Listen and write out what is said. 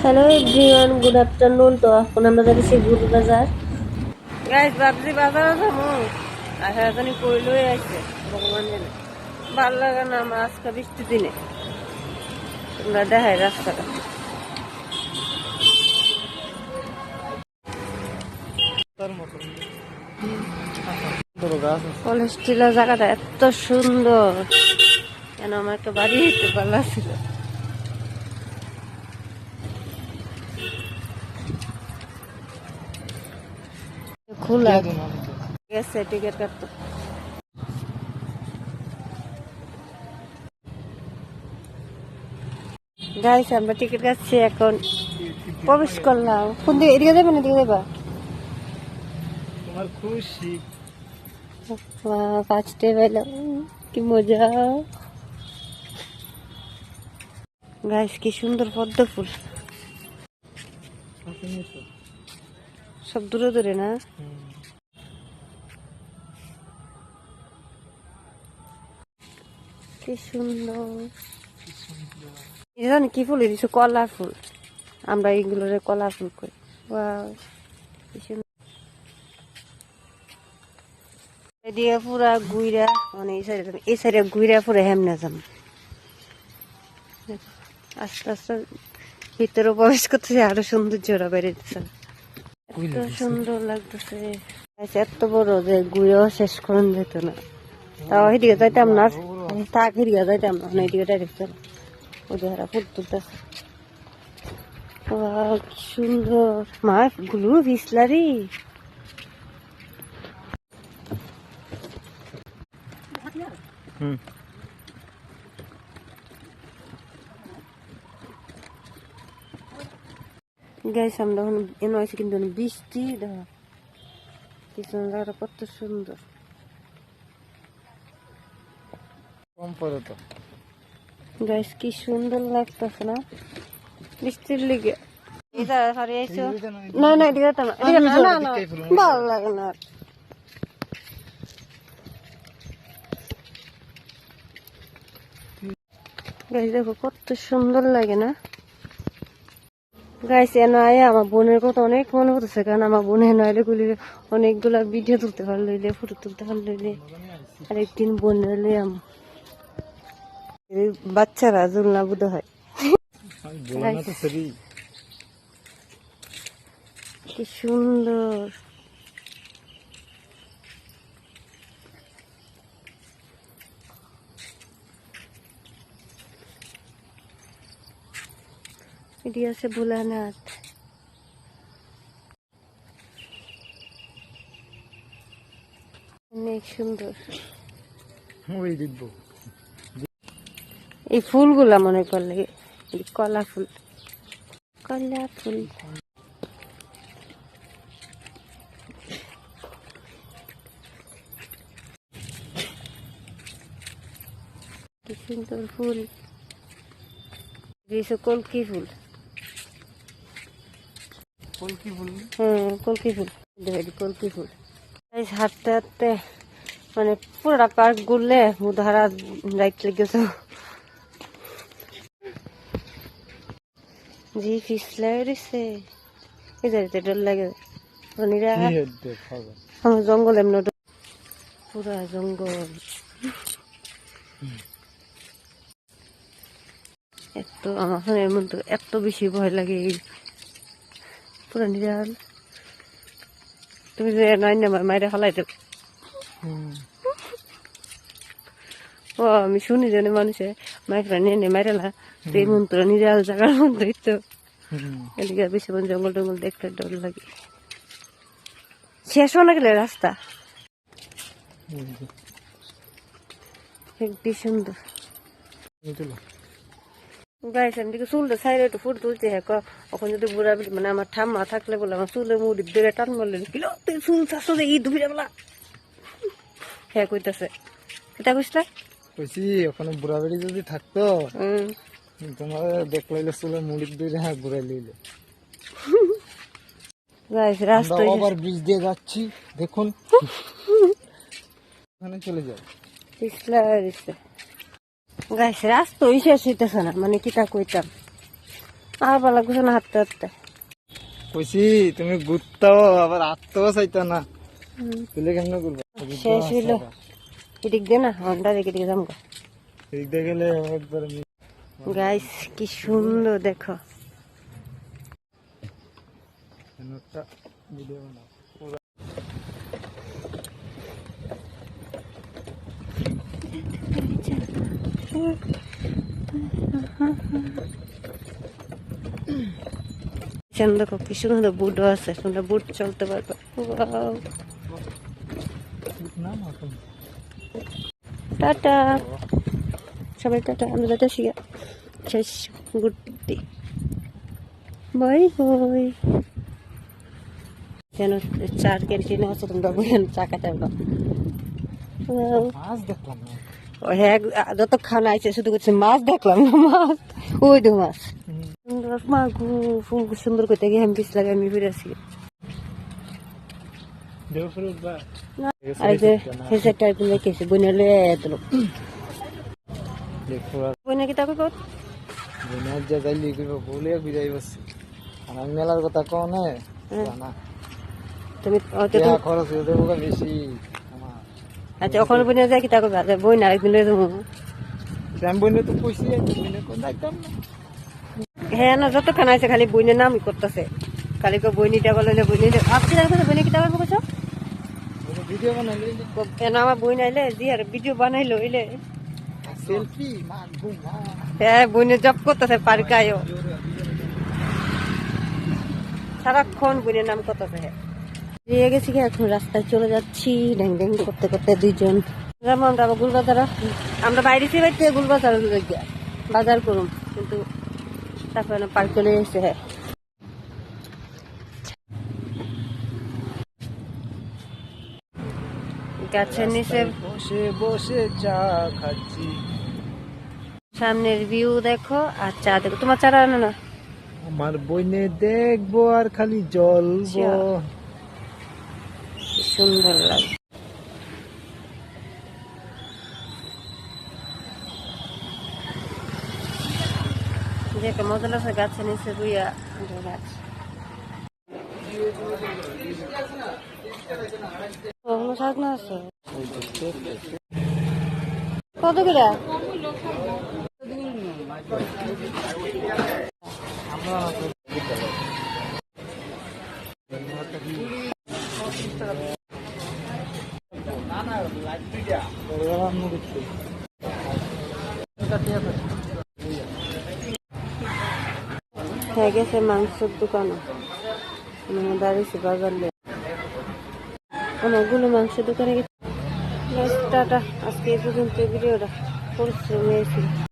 Hello everyone, good afternoon. তো এখন আমরা যাচ্ছি গুরু বাজার। গাইস ভাবছি বাজারে যাবো, আর এখানে কইলই আছে ভগবান জানে ভাল লাগে না আমার আজকে বৃষ্টি দিনে। তোমরা দেখাই রাস্তাটা কলেজ টিলা, জায়গাটা এত সুন্দর, কেন আমার একটা বাড়ি হইতে ভালো ছিল। খোলা গেছে টিকিট কাটতে। গাইস আমরা টিকিট কাটছি, এখন প্রবেশ করলাম। কোন দিকে, এদিকে যাবে না এদিকে যাবা? তোমার খুশি ফার্স্টে পেলাম, কি মজা। গাইস কি সুন্দর পদ্ম ফুল, সব দূরে দূরে না? কি সুন্দর। জানি কি ফুল দিছো, কলা ফুল। আমরা এইগুলোরে কলা ফুল করি। ওয়াও কি সুন্দর। এদিকে পুরা ঘুইরা, মানে এই সাইডে ঘুইরা পুরা হেমনে যাম। আস্তে আস্তে ভিতরে প্রবেশ করতেছে, আরো সৌন্দর্যটা বেড়ে দিচ্ছে। এত সুন্দর লাগতেছে, এত বড় যে ঘুরেও শেষ করেন যেত না। তাও এদিকে যাইতাম না, থাক এদিকে যাইতাম না, এদিকে ডাইরেক্ট চল। ওদের ফুল তুলতেছে, কি সুন্দর। মা গুলো ভিসলারি। গাইস আমরা এনে আছে কিন্তু বৃষ্টি, দেখো পিছনে জায়গাটা কত সুন্দর। কম পড়ে তো গাইস কি সুন্দর লাগতেছে না বৃষ্টির লিগে। এটা সারি আইছো না না, এদিকে যেতাম না, এদিকে না না না, ভালো লাগে না। গাইস দেখো কত সুন্দর লাগে না। গাইস এনে আয় আমার বোনের কথা অনেক মনে পড়তেছে, কারণ আমার বোন এনে আইলে গুলি অনেকগুলা ভিডিও তুলতে পারলে, ফটো তুলতে পারলে। আরেকদিন বোনের লইয়াম, বাচ্চারা জুলনা বুধ হয়। কি সুন্দর। এটি আছে ভোলানাথ। অনেক সুন্দর। দেখবো এই ফুলগুলা মনে করলে কলা ফুল, কলা ফুল। কি সুন্দর ফুল, কলকি ফুল। কলকি ফুল, হ্যাঁ কলকি ফুল, কলকি ফুল। হাঁটতে হাঁটতে মানে পুরা পার্ক ঘুরলে মুধারা রাইট লেগেছে। জি ফিসলাই দিছে, এই জায়গাতে ডর লাগে। আমার জঙ্গল এমন পুরা জঙ্গল, এত আমার এমন তো এত বেশি ভয় লাগে। পুরা নিরাল, তুমি যে নাই না মাইরে ফেলাই দেব। ও আমি শুনি জানি মানুষে মাইকরা নিয়ে মাইরে না, এই মন্ত্র নিরাল জায়গার মধ্যেই তো। এদিকে বেশি জঙ্গল টঙ্গল দেখতে ডর লাগে। শেষ হয়ে গেলে রাস্তা হেব্বি সুন্দর। গাইস আমি দিকে চুলটা সাইডে একটু ফুট তুলছে, হ্যাঁ এখন যদি বুড়া মানে আমার ঠাম্মা থাকলে বলে আমার চুলে মুড়ি ধরে টান মারলে কিলো তুই চুল চাষো যে ই দুপুরে বেলা। হ্যাঁ কইতাছে, এটা কইসলা কইছি ওখানে বুড়া বেড়ি যদি থাকতো তোমার দেখলে চুলে মুড়ি দুই হাত ঘুরাই লইলে। গাইস রাস্তা ওভার ব্রিজ দিয়ে যাচ্ছি, দেখুন ওখানে চলে যাও। পিছলা দিচ্ছে গাইস, রাস্তা ওই শেষ হইতেছে না, মানে কিটা কইতাম আর ভালো লাগছে না হাঁটতে হাঁটতে। কইছি তুমি ঘুরতাও আবার আটতেও চাইতা না, তুলে কেমন করবো? শেষ হইলো এদিক দিয়ে না হন্ডা দেখে দিকে যাম। ঠিক দেখে গেলে একবার গাইস কি সুন্দর দেখো। একটা ভিডিও বানাও। দেখো কি সুন্দর বুটও আছে, তোমরা বুট চলতে পারবে। Wow! টাটা সবাই, টাটা, আমরা যাচ্ছি শেষ ঘুরতে। Bye bye. যেন চার ক্যান্টিনে আছে, তোমরা বলেন চাকা চাইবা। মাছ দেখলাম না। হ্যাঁ যত খানা আছে শুধু করছে মাছ দেখলাম না, মাছ ওই তো মাছ সুন্দর মাগু সুন্দর করতে গিয়ে আমি পিছ লাগে আমি ফিরে আসি। আর যে হেসেটা লেখেছে বইনালে এত লোক বইনা কি তাকে কত বইনার যে যাইলি কইব বলে বিদায় বসছি। আর আমি মেলার কথা কও না না, তুমি খরচ হয়ে দেবো বেশি। আচ্ছা ওখানে বইনা যায় কি তাকে বইনা আরেকদিন লয়ে যাবো। আমি বইনে তো কইছি বইনে কোন যাইতাম না। হ্যাঁ না যত খানা আছে খালি বইনের নামই করতেছে, খালি বইনিটা বলে বইনি আপনি বইনি কিতা করবো কইছো? ভিডিও বানাইলে কেন আমার বই নাইলে জি আর ভিডিও বানাইলো এলে সেলফি হ্যাঁ বইনে জব করতেছে পার্কায়ও সারাক্ষণ বইনের নাম করতেছে। দিয়ে গেছি কি এখন রাস্তায় চলে যাচ্ছি ড্যাং ড্যাং করতে করতে দুইজন। যেমন আমরা গুলবাজার, আমরা বাইরে থেকে বাইরে গুলবাজার বাজার করুম, কিন্তু তারপরে পার্ক চলে এসেছে। হ্যাঁ গাছের নিচে বসে বসে চা খাচ্ছি। সামনের ভিউ দেখো আর চা দেখো। তোমার চারা আনো না? আমার বইনে দেখবো আর খালি জ্বলবো। সুন্দর লাগে। যে একটা মজা লাগছে গাছের নিচে বুইয়া গাছ। শাক না আছে কত করে? হয়ে গেছে মাংসের দোকানে, দাঁড়িয়েছি বাজার অনেকগুলো মাংসের দোকানে গেছে। টাটা, আজকে এই পর্যন্ত ভিডিওটা পরিশ্রম হয়েছিল।